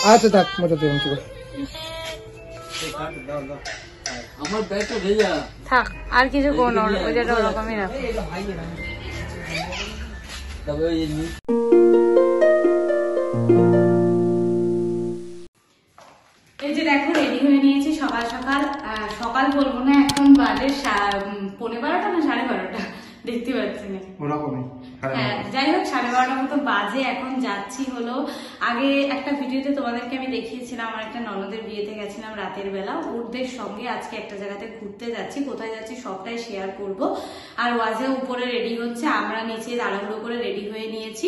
আচ্ছা থাক মোটা দেবেন কি আমার ব্যাগটা ভেজা থাক, আর কিছু কোনো ওইটা ওরকমই রাখো। এই যে দেখো রেডি হয়ে নিয়েছি সকাল সকাল। সকাল বলবো না, এখন বাজে 12:15 না 12:30 দেখতে পাচ্ছি না ওরকমই। হ্যাঁ, যাই হোক 12:30 মতো বাজে। এখন যাচ্ছি হলো, আগে একটা ভিডিওতে তোমাদেরকে আমি দেখিয়েছিলাম আমার একটা ননদের বিয়েতে গেছিলাম রাতের বেলা, ওদের সঙ্গে আজকে একটা জায়গাতে ঘুরতে যাচ্ছি। কোথায় যাচ্ছি সবটাই শেয়ার করব। আর ওয়াজে উপরে রেডি হচ্ছে, আমরা নিচে তাড়াহুড়ো করে রেডি হয়ে নিয়েছি।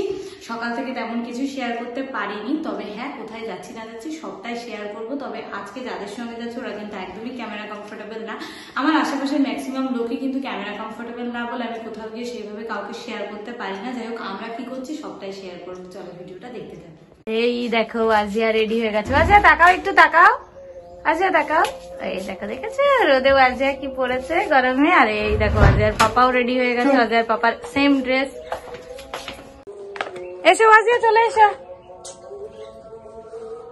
সকাল থেকে তেমন কিছু শেয়ার করতে পারিনি, তবে হ্যাঁ কোথায় যাচ্ছি না যাচ্ছি সবটাই শেয়ার করব। তবে আজকে যাদের সঙ্গে যাচ্ছে ওরা কিন্তু একদমই ক্যামেরা কমফোর্টেবল না। আমার আশেপাশের ম্যাক্সিমাম লোকই কিন্তু ক্যামেরা কমফোর্টেবল না বলে আমি কোথাও গিয়ে সেইভাবে কাউকে শেয়ার করতে পারি না। যাই হোক আমরা কি করছি সবটাই শেয়ার করবো, চলো ভিডিওটা দেখতে থাকো। এই দেখো আজিয়া রেডি হয়ে গেছে। আজিয়া তাকাও, একটু তাকাও, আজিয়া তাকাও। এই দেখো, দেখেছো রোদে আজিয়া কি পরেছে গরমে। আর এই দেখো আজিয়ার পাপাও রেডি হয়ে গেছে, আজিয়ার পাপার সেম ড্রেস। এসো আজিয়া, চলে এসো।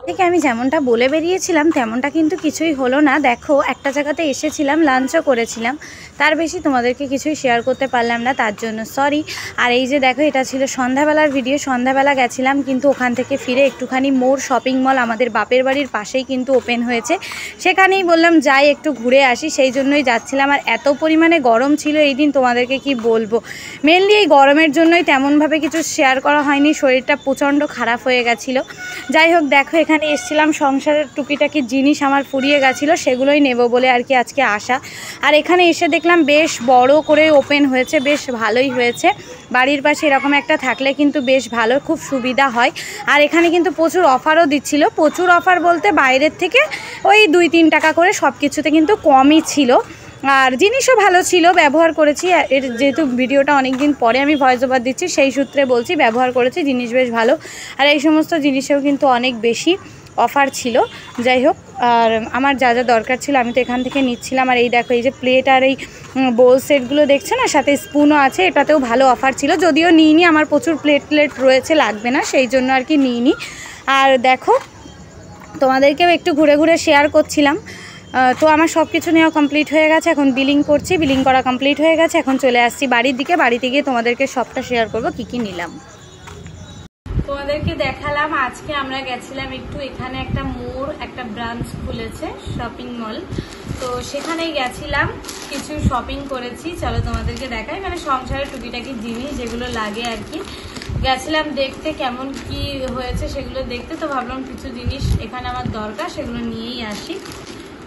দেখে আমি যেমনটা বলে বেরিয়েছিলাম তেমনটা কিন্তু কিছুই হলো না। দেখো একটা জায়গাতে এসেছিলাম, লাঞ্চও করেছিলাম, তার বেশি তোমাদেরকে কিছুই শেয়ার করতে পারলাম না, তার জন্য সরি। আর এই যে দেখো এটা ছিল সন্ধ্যাবেলার ভিডিও। সন্ধ্যাবেলা গেছিলাম, কিন্তু ওখান থেকে ফিরে একটুখানি মোর শপিং মল আমাদের বাপের বাড়ির পাশেই কিন্তু ওপেন হয়েছে, সেখানেই বললাম যাই একটু ঘুরে আসি, সেই জন্যই যাচ্ছিলাম। আর এত পরিমাণে গরম ছিল এই দিন, তোমাদেরকে কি বলবো, মেনলি এই গরমের জন্যই তেমনভাবে কিছু শেয়ার করা হয়নি, শরীরটা প্রচণ্ড খারাপ হয়ে গেছিলো। যাই হোক দেখো এখানে এসেছিলাম, সংসারের টুকিটাকি জিনিস আমার ফুরিয়ে গেছিলো, সেগুলোই নেব বলে আর কি আজকে আসা। আর এখানে এসে দেখলাম বেশ বড় করে ওপেন হয়েছে, বেশ ভালোই হয়েছে। বাড়ির পাশে এরকম একটা থাকলে কিন্তু বেশ ভালো, খুব সুবিধা হয়। আর এখানে কিন্তু প্রচুর অফারও দিচ্ছিল, প্রচুর অফার বলতে বাইরের থেকে ওই 2-3 টাকা করে সব কিছুতে কিন্তু কমই ছিল। আর জিনিসও ভালো ছিল, ব্যবহার করেছি। এর যেহেতু ভিডিওটা অনেক দিন পরে আমি ভয়েস ওভার দিচ্ছি, সেই সূত্রে বলছি, ব্যবহার করেছি, জিনিস বেশ ভালো। আর এই সমস্ত জিনিসেও কিন্তু অনেক বেশি অফার ছিল। যাই হোক, আর আমার যা যা দরকার ছিল আমি তো এখান থেকে নিচ্ছিলাম। আর এই দেখো এই যে প্লেট আর এই বোল সেটগুলো দেখছো না, সাথে স্পুনও আছে, এটাতেও ভালো অফার ছিল। যদিও নিইনি, আমার প্রচুর প্লেট রয়েছে, লাগবে না, সেই জন্য আর কি নিইনি। আর দেখো তোমাদেরকেও একটু ঘুরে ঘুরে শেয়ার করছিলাম। তো আমার সব কিছু নেওয়া কমপ্লিট হয়ে গেছে, এখন বিলিং করছি, বিলিং করা কমপ্লিট হয়ে গেছে। এখন চলে আসছি বাড়ির দিকে, বাড়িতে গিয়ে তোমাদেরকে সবটা শেয়ার করব কি কি নিলাম। তোমাদেরকে দেখালাম আজকে আমরা গেছিলাম একটু, এখানে একটা মোর একটা ব্রাঞ্চ খুলেছে শপিং মল, তো সেখানেই গেছিলাম, কিছু শপিং করেছি। চলো তোমাদেরকে দেখাই, মানে সংসারের টুকিটাকি জিনিস যেগুলো লাগে আর কি। গেছিলাম দেখতে কেমন কি হয়েছে সেগুলো দেখতে, তো ভাবলাম কিছু জিনিস এখানে আমার দরকার সেগুলো নিয়েই আসি।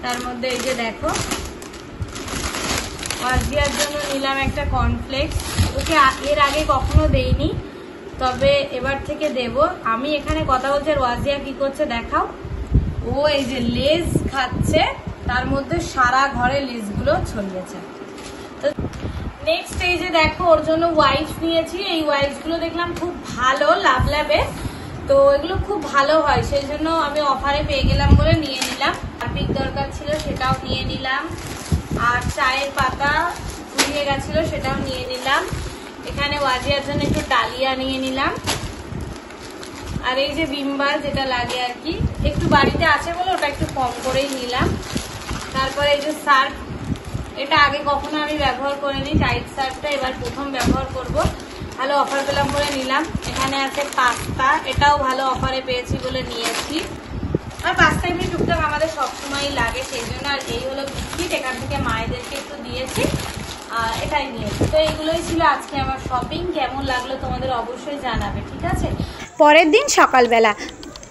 তার মধ্যে এই যে দেখো আজিয়ার জন্য নিলাম একটা কর্নফ্লেক্স, ওকে এর আগে কখনো দেইনি, তবে এবার থেকে দেব। আমি এখানে কথা বলছি আর ওয়াজিয়া কি করছে দেখাও। ও এই যে লেজ খাচ্ছে, তার মধ্যে সারা ঘরে লেজগুলো ছড়িয়েছে। তো নেক্সট এই যে দেখো ওর জন্য ওয়াইপস নিয়েছি, এই ওয়াইপস গুলো দেখলাম খুব ভালো, লাভলাভে, তো এগুলো খুব ভালো হয়, সেই জন্য আমি অফারে পেয়ে গেলাম বলে নিয়ে নিলাম। হারপিক দরকার ছিল সেটাও নিয়ে নিলাম, আর চায়ের পাতা ফুরিয়ে গেছিল সেটাও নিয়ে নিলাম। এখানে ওয়াজিয়ার জন্য একটু ডালিয়া নিয়ে নিলাম। আর এই যে বিমবার যেটা লাগে আর কি, একটু বাড়িতে আছে বলে ওটা একটু কম করেই নিলাম। তারপরে এই যে সার্ফ, এটা আগে কখনো আমি ব্যবহার করিনি, টাইট সার্ফটা এবার প্রথম ব্যবহার করব, ভালো অফার পেলাম বলে নিলাম। এখানে আছে পাস্তা, এটাও ভালো অফারে পেয়েছি বলে নিয়েছি। আর পাস্তা এমনি টুকটাক আমাদের সবসময় লাগে, সেই জন্য। আর এই হলো বিস্কিট, এখান থেকে মায়েদেরকে একটু দিয়েছি, এটাই নিয়েছি। তো এইগুলোই ছিল আজকে আমার শপিং। কেমন লাগলো তোমাদের অবশ্যই জানাবে, ঠিক আছে। পরের দিন সকালবেলা,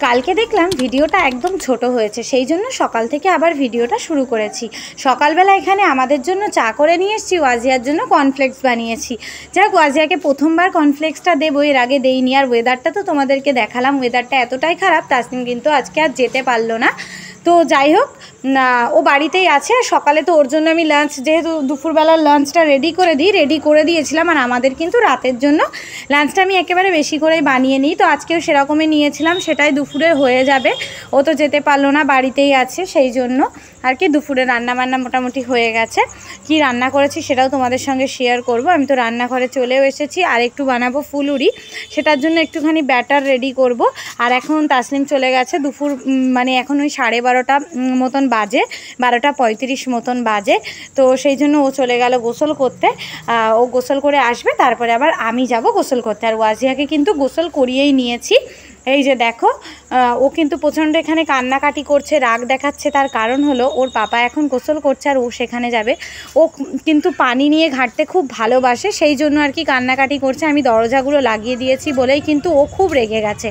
কালকে দেখলাম ভিডিওটা একদম ছোট হয়েছে, সেই জন্য সকাল থেকে আবার ভিডিওটা শুরু করেছি। সকালবেলা এখানে আমাদের জন্য চা করে নিয়ে এসেছি, ওয়াজিয়ার জন্য কর্নফ্লেক্স বানিয়েছি। যাক, ওয়াজিয়াকে প্রথমবার কর্নফ্লেক্সটা দেবো, এর আগে দেইনি। আর ওয়েদারটা তো তোমাদেরকে দেখালাম, ওয়েদারটা এতটাই খারাপ, তাসনিম কিন্তু আজকে আর যেতে পারলো না। তো যাই হোক, ও বাড়িতেই আছে। সকালে তো ওর জন্য আমি লাঞ্চ, যেহেতু দুপুরবেলার লাঞ্চটা রেডি করে দিয়েছিলাম, আর আমাদের কিন্তু রাতের জন্য লাঞ্চটা আমি একেবারে বেশি করেই বানিয়ে নিই, তো আজকেও সেরকমই নিয়েছিলাম, সেটাই দুপুরে হয়ে যাবে। ও তো যেতে পারলো না, বাড়িতেই আছে, সেই জন্য। আর কি দুপুরে রান্নাবান্না মোটামুটি হয়ে গেছে। কি রান্না করেছি সেটাও তোমাদের সঙ্গে শেয়ার করব। আমি তো রান্নাঘরে চলেও এসেছি, আর একটু বানাবো ফুলুরি, সেটার জন্য একটুখানি ব্যাটার রেডি করব। আর এখন তাসলিম চলে গেছে দুপুর, মানে এখন ওই 12:30 মতন বাজে, 12:35 মতন বাজে। তো সেই জন্য ও চলে গেল গোসল করতে। ও গোসল করে আসবে, তারপরে আবার আমি যাব গোসল করতে। আর ওয়াজিয়াকে কিন্তু গোসল করিয়েই নিয়েছি। এই যে দেখো, ও কিন্তু প্রচণ্ড এখানে কান্নাকাটি করছে, রাগ দেখাচ্ছে। তার কারণ হলো ওর পাপা এখন গোসল করছে আর ও সেখানে যাবে। ও কিন্তু পানি নিয়ে ঘাঁটতে খুব ভালোবাসে, সেই জন্য আর কি কান্নাকাটি করছে। আমি দরজাগুলো লাগিয়ে দিয়েছি বলেই কিন্তু ও খুব রেগে গেছে,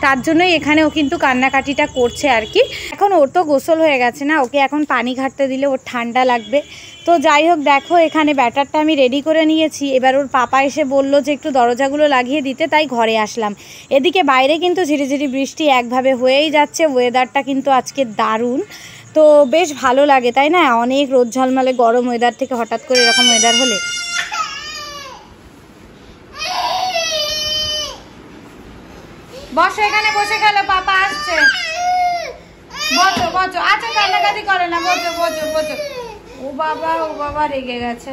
তার জন্যই এখানে ও কিন্তু কান্নাকাটিটা করছে আর কি। এখন ওর তো গোসল হয়ে গেছে না, ওকে এখন পানি ঘাঁটতে দিলে ওর ঠান্ডা লাগবে। তো যাই হোক, দেখো এখানে ব্যাটারটা আমি রেডি করে নিয়েছি। এবার ওর পাপা এসে বলল যে একটু দরজাগুলো লাগিয়ে দিতে, তাই ঘরে আসলাম। এদিকে বাইরে কিন্তু ঝিরিঝিরি বৃষ্টি একভাবে হয়েই যাচ্ছে। ওয়েদারটা কিন্তু আজকে দারুণ, তো বেশ ভালো লাগে তাই না? অনেক রোদ ঝলমলে গরম ওয়েদার থেকে হঠাৎ করে এরকম ওয়েদার হলে। বসো এখানে, বসে খেলো, পাপা আসছে। বসো বসো, আচ্ছা কান্নাকাটি করে না, বসো বসো বসো। ও বাবা রেগে গেছে।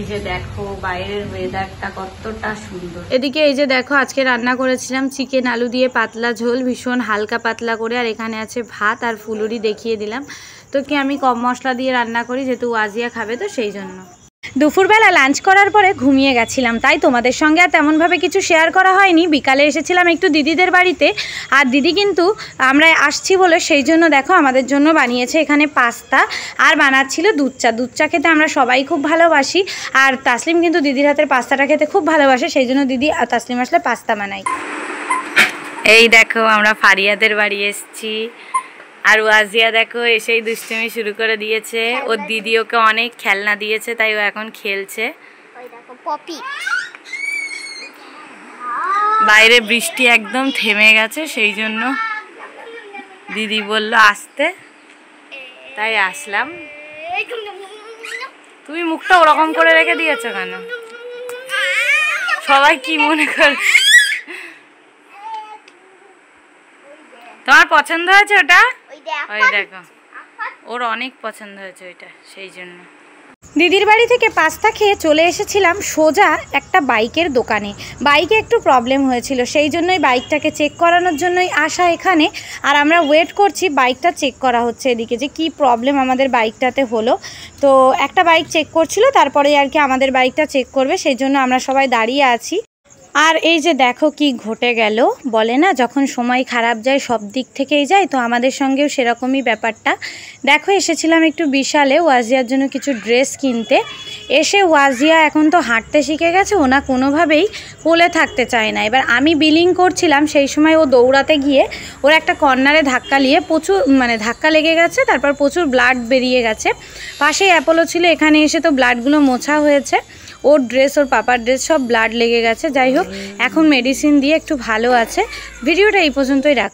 এই যে দেখো বাইরের ওয়েদারটা কতটা সুন্দর। এদিকে এই যে দেখো আজকে রান্না করেছিলাম চিকেন আলু দিয়ে পাতলা ঝোল, ভীষণ হালকা পাতলা করে। আর এখানে আছে ভাত আর ফুলুরি দেখিয়ে দিলাম। তো কি আমি কম মশলা দিয়ে রান্না করি, যেহেতু ওয়াজিয়া খাবে তো সেই জন্য। দুপুরবেলা লাঞ্চ করার পরে ঘুমিয়ে গেছিলাম, তাই তোমাদের সঙ্গে আর তেমনভাবে কিছু শেয়ার করা হয়নি। বিকালে এসেছিলাম একটু দিদিদের বাড়িতে, আর দিদি কিন্তু আমরা আসছি বলে সেই জন্য দেখো আমাদের জন্য বানিয়েছে এখানে পাস্তা, আর বানাচ্ছিল দুধ চা। দুধ চা খেতে আমরা সবাই খুব ভালোবাসি, আর তাসলিম কিন্তু দিদির হাতের পাস্তাটা খেতে খুব ভালোবাসে, সেই জন্য দিদি আর তাসলিম আসলে পাস্তা বানাই। এই দেখো আমরা ফারিয়াদের বাড়ি এসেছি, আর ওয়াজিয়া দেখো এসেই দুষ্টুমি শুরু করে দিয়েছে। ওর দিদি ওকে অনেক খেলনা দিয়েছে, তাই ও এখন খেলছে। বাইরে বৃষ্টি একদম থেমে গেছে, সেই জন্য দিদি বলল আসতে, তাই আসলাম। তুমি মুখটা ওরকম করে রেখে দিয়েছো কেন? সবাই কি মনে করে? তোমার পছন্দ হয়েছে ওটা? ওই দেখো ওর অনেক পছন্দ হয়েছে ওইটা, সেই জন্য। দিদির বাড়ি থেকে পাস্তা খেয়ে চলে এসেছিলাম সোজা একটা বাইকের দোকানে। বাইকে একটু প্রবলেম হয়েছিল, সেই জন্যই বাইকটাকে চেক করানোর জন্যই আসা এখানে। আর আমরা ওয়েট করছি, বাইকটা চেক করা হচ্ছে এদিকে, যে কি প্রবলেম আমাদের বাইকটাতে হলো। তো একটা বাইক চেক করছিল, তারপরে আর কি আমাদের বাইকটা চেক করবে, সেই জন্য আমরা সবাই দাঁড়িয়ে আছি। আর এই যে দেখো কি ঘটে গেল, বলে না যখন সময় খারাপ যায় সব দিক থেকেই যায়, তো আমাদের সঙ্গেও সেরকমই ব্যাপারটা। দেখো এসেছিলাম একটু বিশালে ওয়াজিয়ার জন্য কিছু ড্রেস কিনতে। এসে ওয়াজিয়া এখন তো হাঁটতে শিখে গেছে, ওনা কোনোভাবেই কোলে থাকতে চায় না। এবার আমি বিলিং করছিলাম, সেই সময় ও দৌড়াতে গিয়ে ওর একটা কর্নারে ধাক্কা নিয়ে প্রচুর ধাক্কা লেগে গেছে, তারপর প্রচুর ব্লাড বেরিয়ে গেছে। পাশেই অ্যাপোলো ছিল, এখানে এসে তো ব্লাডগুলো মোছা হয়েছে। ওর ড্রেস, ওর পাপার ড্রেস সব ব্লাড লেগে গেছে। যাই হোক এখন মেডিসিন দিয়ে একটু ভালো আছে। ভিডিওটা এই পর্যন্তই রাখলাম।